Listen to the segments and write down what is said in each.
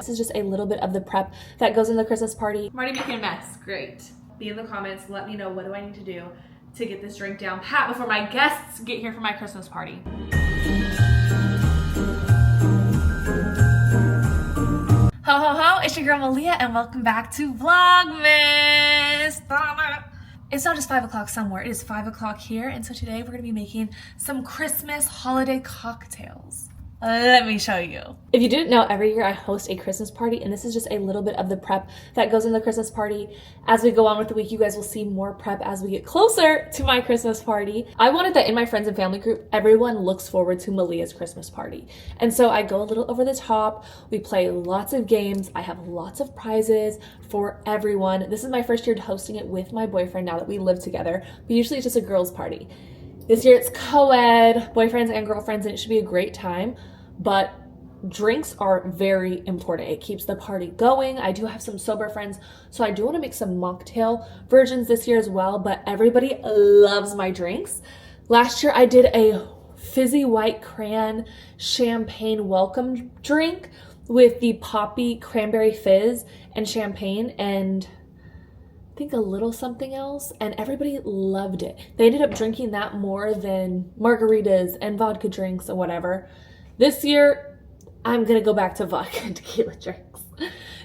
This is just a little bit of the prep that goes in the Christmas party. I'm already making a mess. Great. Be in the comments. Let me know what do I need to do to get this drink down pat before my guests get here for my Christmas party. Ho ho ho, it's your girl Malia and welcome back to Vlogmas. It's not just 5 o'clock somewhere, it is 5 o'clock here, and so today we're gonna be making some Christmas holiday cocktails. Let me show you. If you didn't know, every year I host a Christmas party, and this is just a little bit of the prep that goes in the Christmas party. As we go on with the week, you guys will see more prep as we get closer to my Christmas party. I wanted that in my friends and family group, everyone looks forward to Malia's Christmas party. And so I go a little over the top. We play lots of games. I have lots of prizes for everyone. This is my first year hosting it with my boyfriend now that we live together, but usually it's just a girls' party. This year it's co-ed, boyfriends and girlfriends, and it should be a great time. But drinks are very important. It keeps the party going. I do have some sober friends, so I do want to make some mocktail versions this year as well, but everybody loves my drinks. Last year I did a fizzy white cran champagne welcome drink with the poppy cranberry fizz and champagne and I think a little something else, and everybody loved it. They ended up drinking that more than margaritas and vodka drinks or whatever. This year, I'm gonna go back to vodka and tequila drinks.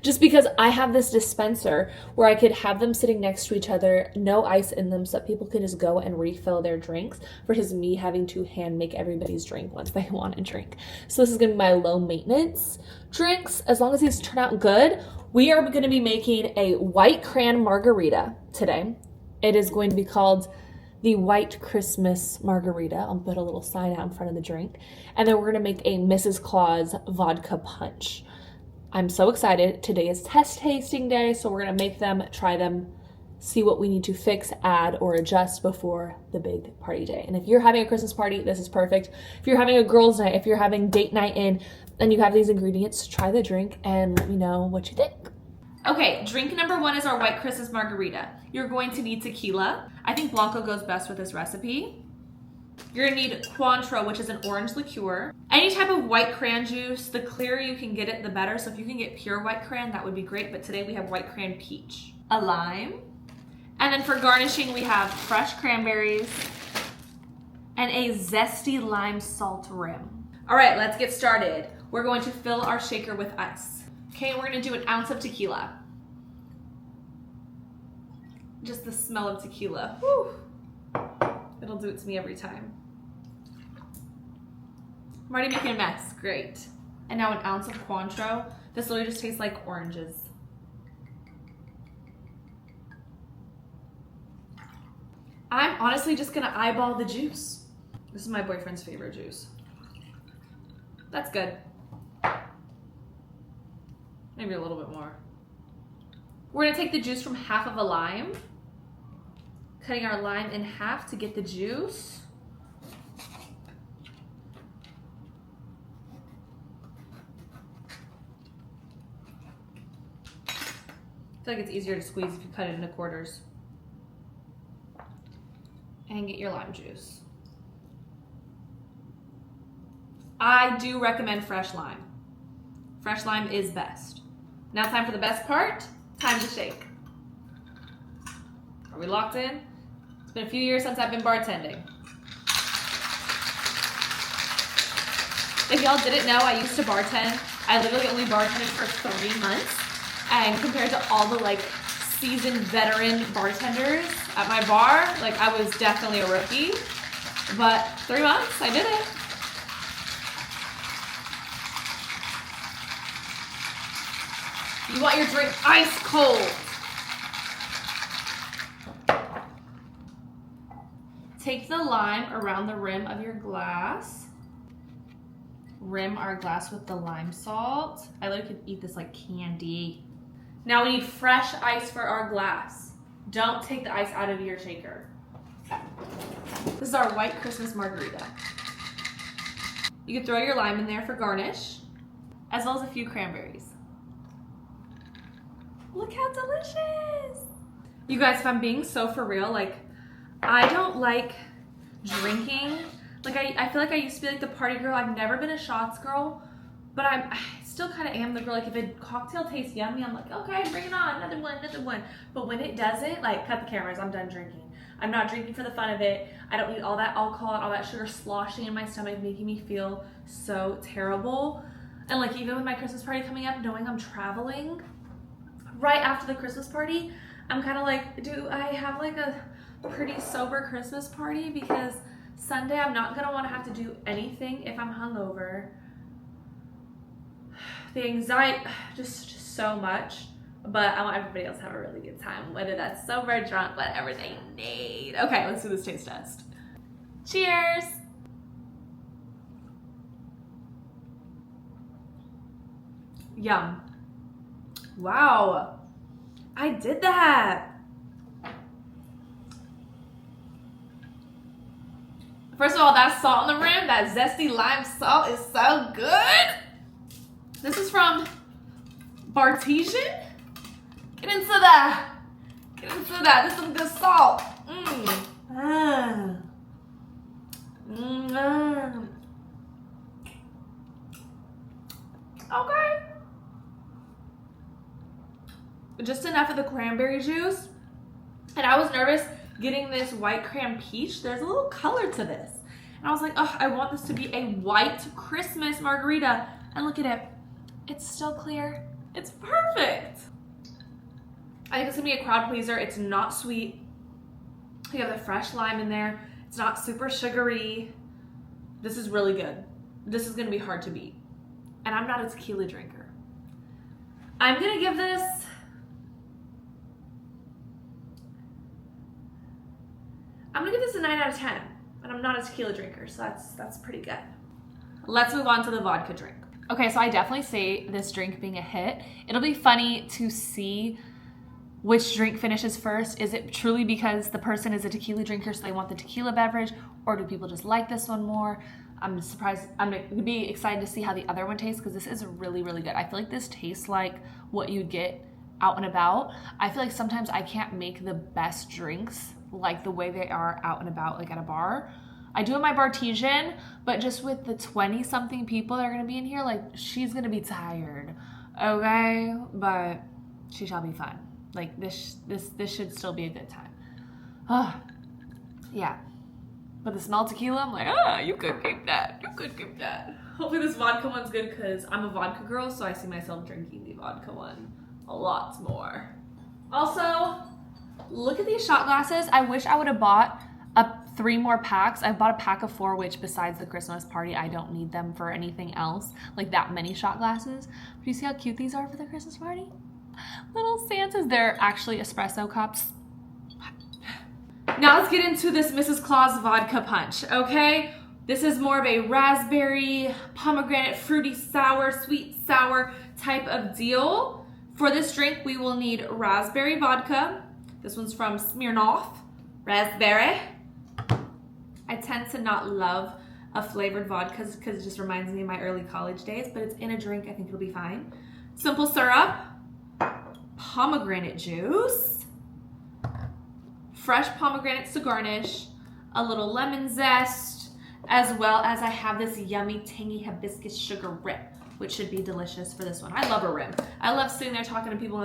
Just because I have this dispenser where I could have them sitting next to each other, no ice in them, so that people can just go and refill their drinks versus me having to hand make everybody's drink once they want a drink. So this is gonna be my low maintenance drinks. As long as these turn out good, we are gonna be making a white cran margarita today. It is going to be called the White Christmas Margarita. I'll put a little sign out in front of the drink. And then we're gonna make a Mrs. Claus vodka punch. I'm so excited. Today is test tasting day, so we're gonna make them, try them, see what we need to fix, add, or adjust before the big party day. And if you're having a Christmas party, this is perfect. If you're having a girls' night, if you're having date night in, and you have these ingredients, try the drink and let me know what you think. Okay, drink number one is our White Christmas Margarita. You're going to need tequila. I think Blanco goes best with this recipe. You're gonna need Cointreau, which is an orange liqueur. Any type of white cran juice, the clearer you can get it, the better. So if you can get pure white cran, that would be great. But today we have white cran peach. A lime. And then for garnishing, we have fresh cranberries and a zesty lime salt rim. All right, let's get started. We're going to fill our shaker with ice. Okay, we're gonna do an ounce of tequila. Just the smell of tequila, whew. It'll do it to me every time. I'm already making a mess, great. And now an ounce of Cointreau. This literally just tastes like oranges. I'm honestly just gonna eyeball the juice. This is my boyfriend's favorite juice. That's good. Maybe a little bit more. We're gonna take the juice from half of a lime, cutting our lime in half to get the juice. I feel like it's easier to squeeze if you cut it into quarters. And get your lime juice. I do recommend fresh lime. Fresh lime is best. Now time for the best part, time to shake. Are we locked in? It's been a few years since I've been bartending. If y'all didn't know, I used to bartend. I literally only bartended for 3 months. And compared to all the like seasoned veteran bartenders at my bar, like I was definitely a rookie. But 3 months, I did it. You want your drink ice cold. Take the lime around the rim of your glass. Rim our glass with the lime salt. I literally could eat this like candy. Now we need fresh ice for our glass. Don't take the ice out of your shaker. This is our White Christmas Margarita. You can throw your lime in there for garnish, as well as a few cranberries. Look how delicious. You guys, if I'm being so for real, like, I don't like drinking. Like, I feel like I used to be like the party girl. I've never been a shots girl, But I still kind of am the girl, like if a cocktail tastes yummy, I'm like, okay, bring it on, another one. But when it doesn't, like cut the cameras, I'm done drinking. I'm not drinking for the fun of it. I don't need all that alcohol and all that sugar sloshing in my stomach, making me feel so terrible. And like even with my Christmas party coming up, knowing I'm traveling right after the Christmas party, I'm kind of like, do I have like a pretty sober Christmas party? Because Sunday I'm not gonna want to have to do anything if I'm hungover. The anxiety, just so much. But I want everybody else to have a really good time, whether that's sober, drunk, whatever they need. Okay, let's do this taste test. Cheers! Yum. Wow, I did that. First of all, that salt on the rim, that zesty lime salt is so good. This is from Bartesian. Get into that. This is some good salt. Okay. Just enough of the cranberry juice. And I was nervous getting this white cran peach. There's a little color to this. And I was like, oh, I want this to be a white Christmas margarita. And look at it. It's still clear. It's perfect. I think it's gonna be a crowd pleaser. It's not sweet. You have the fresh lime in there. It's not super sugary. This is really good. This is gonna be hard to beat. And I'm not a tequila drinker. I'm gonna give this a 9 out of 10. And I'm not a tequila drinker, so that's pretty good. Let's move on to the vodka drink. Okay, so I definitely see this drink being a hit. It'll be funny to see which drink finishes first. Is it truly because the person is a tequila drinker, so they want the tequila beverage, or do people just like this one more? I'm surprised. I'm gonna be excited to see how the other one tastes, because this is really, really good. I feel like this tastes like what you'd get out and about. I feel like sometimes I can't make the best drinks like the way they are out and about, like at a bar. I do in my Bartesian, but just with the 20-something people that are gonna be in here, like she's gonna be tired, okay? But she shall be fun. Like this should still be a good time. Oh, yeah. But the smell tequila, I'm like, you could keep that. You could keep that. Hopefully this vodka one's good, because I'm a vodka girl, so I see myself drinking the vodka one a lot more. Also, look at these shot glasses. I wish I would have bought 3 more packs. I bought a pack of 4, which besides the Christmas party, I don't need them for anything else, like that many shot glasses. Do you see how cute these are for the Christmas party? Little Santas. They're actually espresso cups. Now let's get into this Mrs. Claus vodka punch, okay? This is more of a raspberry, pomegranate, fruity sour, sweet sour type of deal. For this drink, we will need raspberry vodka. This one's from Smirnoff. Raspberry. I tend to not love a flavored vodka because it just reminds me of my early college days, but it's in a drink. I think it'll be fine. Simple syrup. Pomegranate juice. Fresh pomegranates to garnish. A little lemon zest. As well as I have this yummy, tangy hibiscus sugar rim, which should be delicious for this one. I love a rim. I love sitting there talking to people.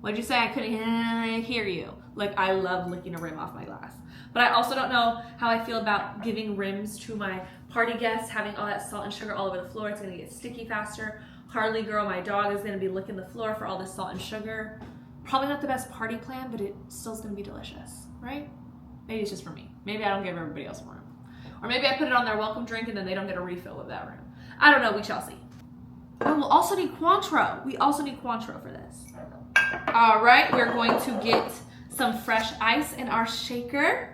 What'd you say? I couldn't hear you. Like, I love licking a rim off my glass. But I also don't know how I feel about giving rims to my party guests, having all that salt and sugar all over the floor. It's gonna get sticky faster. Harley girl, my dog, is gonna be licking the floor for all this salt and sugar. Probably not the best party plan, but it still is gonna be delicious, right? Maybe it's just for me. Maybe I don't give everybody else a rim. Or maybe I put it on their welcome drink and then they don't get a refill of that rim. I don't know, we shall see. Oh, we'll also need Cointreau. We also need Cointreau for this. All right, we're going to get some fresh ice in our shaker.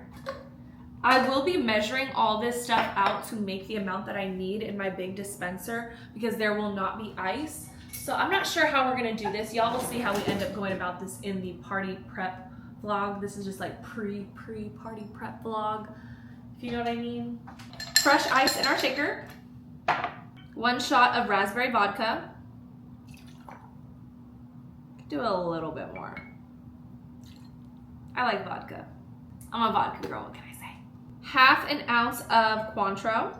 I will be measuring all this stuff out to make the amount that I need in my big dispenser, because there will not be ice. So I'm not sure how we're gonna do this. Y'all will see how we end up going about this in the party prep vlog. This is just like pre-party prep vlog, if you know what I mean. Fresh ice in our shaker. 1 shot of raspberry vodka. Do a little bit more. I like vodka. I'm a vodka girl, what can I say? 1/2 ounce of Cointreau.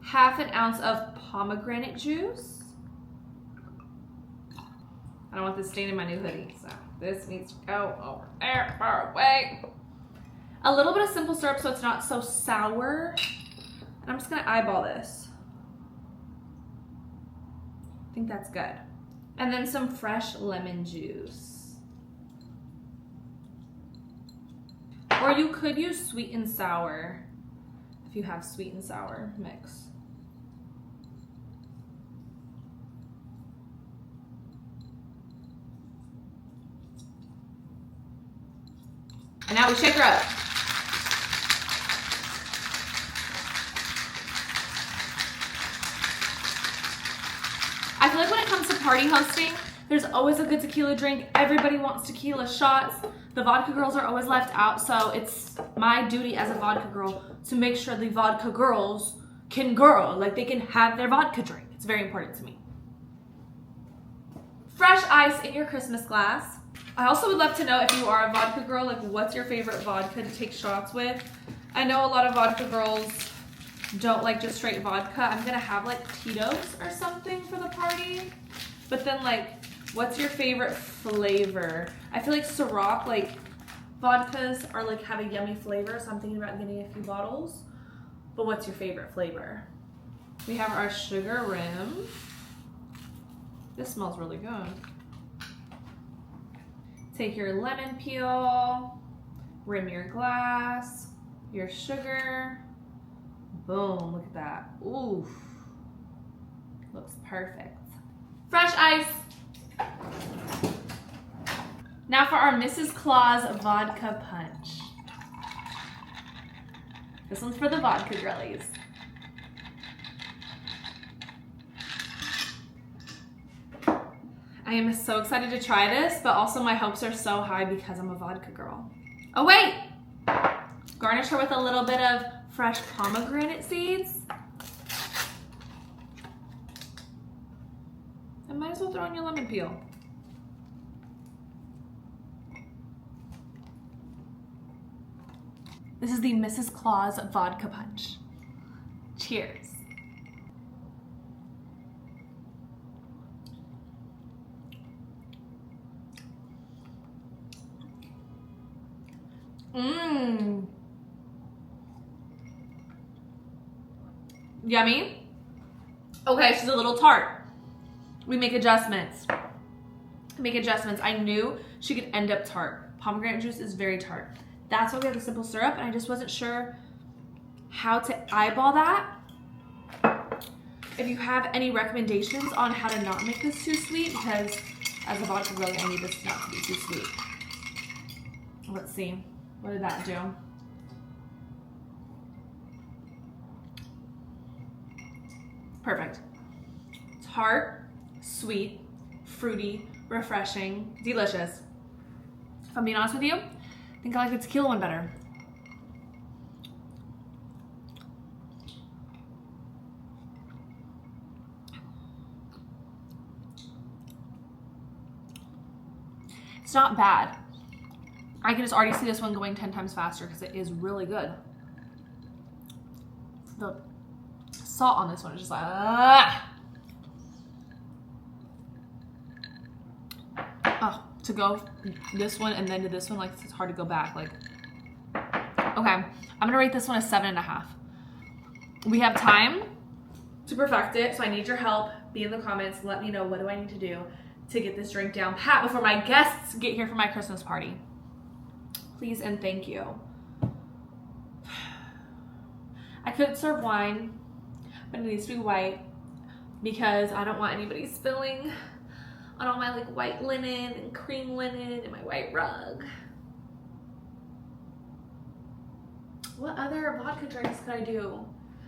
half an ounce of pomegranate juice. I don't want this stain in my new hoodie, so this needs to go over there, far away. A little bit of simple syrup so it's not so sour. And I'm just gonna eyeball this. I think that's good. And then some fresh lemon juice. Or you could use sweet and sour if you have sweet and sour mix. And now we shake her up. I feel like when it comes to party hosting, there's always a good tequila drink. Everybody wants tequila shots. The vodka girls are always left out, so it's my duty as a vodka girl to make sure the vodka girls can girl, like they can have their vodka drink. It's very important to me. Fresh ice in your Christmas glass. I also would love to know if you are a vodka girl, like what's your favorite vodka to take shots with? I know a lot of vodka girls don't like just straight vodka. I'm gonna have like Tito's or something for the party. But then like, what's your favorite flavor? I feel like Ciroc, like vodkas are like have a yummy flavor, so I'm thinking about getting a few bottles. But what's your favorite flavor? We have our sugar rim. This smells really good. Take your lemon peel, rim your glass, your sugar. Boom, look at that. Ooh, looks perfect. Fresh ice. Now for our Mrs. Claus vodka punch. This one's for the vodka girlies. I am so excited to try this, but also my hopes are so high because I'm a vodka girl. Oh wait! Garnish her with a little bit of fresh pomegranate seeds. I might as well throw in your lemon peel. This is the Mrs. Claus vodka punch. Cheers. Mmm. Yummy. Okay, she's a little tart. We make adjustments. I knew she could end up tart. Pomegranate juice is very tart. That's why we have the simple syrup, and I just wasn't sure how to eyeball that. If you have any recommendations on how to not make this too sweet, because as a vodka girl, I need this not to be too sweet. Let's see. What did that do? Perfect. Tart, sweet, fruity, refreshing, delicious. If I'm being honest with you, I think I like the tequila one better. It's not bad. I can just already see this one going 10 times faster because it is really good. The salt on this one is just like, ah. Oh, to go this one and then to this one, like it's hard to go back. Like, okay, I'm gonna rate this one a 7.5. We have time to perfect it, so I need your help. Be in the comments, let me know what do I need to do to get this drink down pat before my guests get here for my Christmas party. Please and thank you. I could serve wine, but it needs to be white because I don't want anybody spilling on all my like white linen and cream linen and my white rug. What other vodka drinks could I do?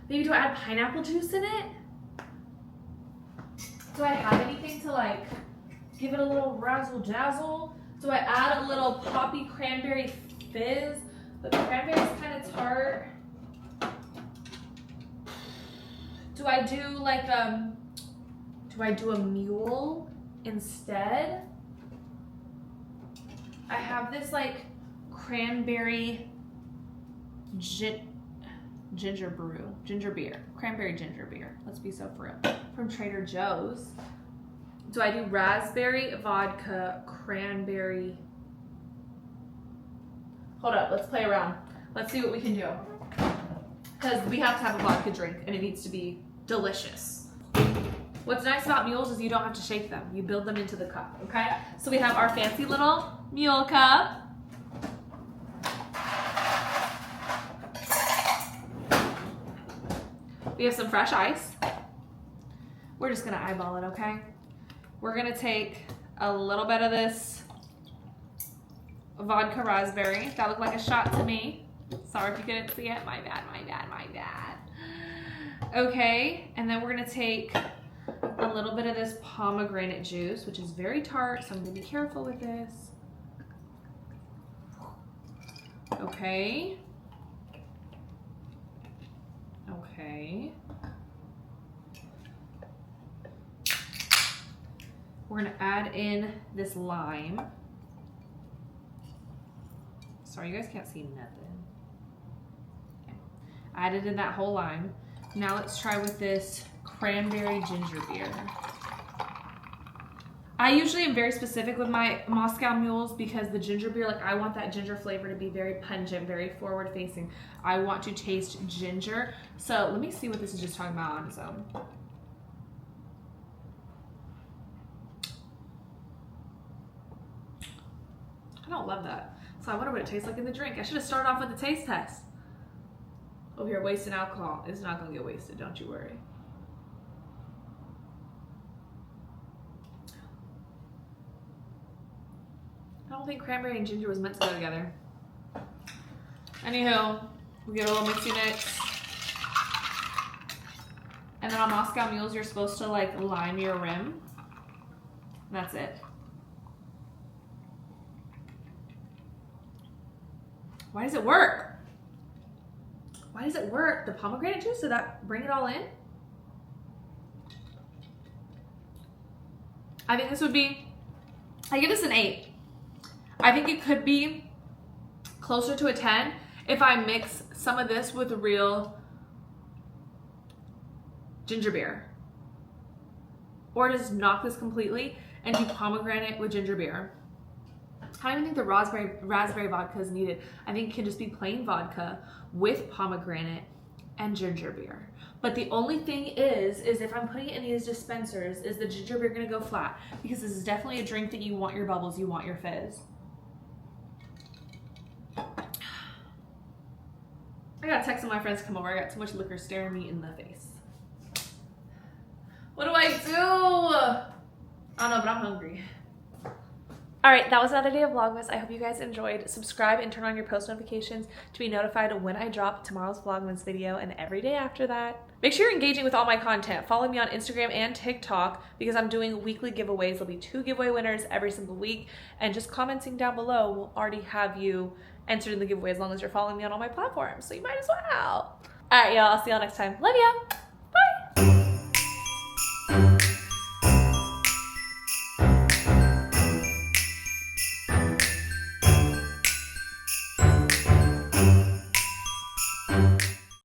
Maybe do I add pineapple juice in it? Do I have anything to like give it a little razzle dazzle? Do I add a little poppy cranberry fizz? The cranberry's kind of tart. Do I do like do I do a mule instead? I have this like cranberry ginger beer, cranberry ginger beer. Let's be so for real. From Trader Joe's. Do I do raspberry, vodka, cranberry? Hold up, let's play around. Let's see what we can do. Because we have to have a vodka drink and it needs to be delicious. What's nice about mules is you don't have to shake them. You build them into the cup, okay? So we have our fancy little mule cup. We have some fresh ice. We're just gonna eyeball it, okay? We're gonna take a little bit of this vodka raspberry. That looked like a shot to me. Sorry if you couldn't see it. My bad, my bad, my bad. Okay, and then we're gonna take a little bit of this pomegranate juice, which is very tart, so I'm gonna be careful with this. Okay. Okay. We're gonna add in this lime. Sorry, you guys can't see nothing. Okay. Added in that whole lime. Now let's try with this cranberry ginger beer. I usually am very specific with my Moscow mules because the ginger beer, like I want that ginger flavor to be very pungent, very forward facing. I want to taste ginger. So let me see what this is just talking about on its own. I don't love that. So I wonder what it tastes like in the drink. I should have started off with the taste test. Over here wasting alcohol. It's not gonna get wasted, don't you worry. I don't think cranberry and ginger was meant to go together. Anywho, we get a little mixy mix. And then on Moscow mules, you're supposed to like lime your rim. And that's it. Why does it work? Why does it work? The pomegranate juice, did that bring it all in? I think this would be, I give this an 8. I think it could be closer to a 10 if I mix some of this with real ginger beer. Or just knock this completely and do pomegranate with ginger beer. I don't even think the raspberry vodka is needed. I think it can just be plain vodka with pomegranate and ginger beer. But the only thing is if I'm putting it in these dispensers, is the ginger beer gonna go flat? Because this is definitely a drink that you want your bubbles, you want your fizz. I gotta text some of my friends to come over. I got too much liquor staring me in the face. What do I do? I don't know, but I'm hungry. All right, that was another day of Vlogmas. I hope you guys enjoyed. Subscribe and turn on your post notifications to be notified when I drop tomorrow's Vlogmas video and every day after that. Make sure you're engaging with all my content. Follow me on Instagram and TikTok because I'm doing weekly giveaways. There'll be 2 giveaway winners every single week. And just commenting down below will already have you entered in the giveaway as long as you're following me on all my platforms. So you might as well. All right, y'all. I'll see y'all next time. Love ya.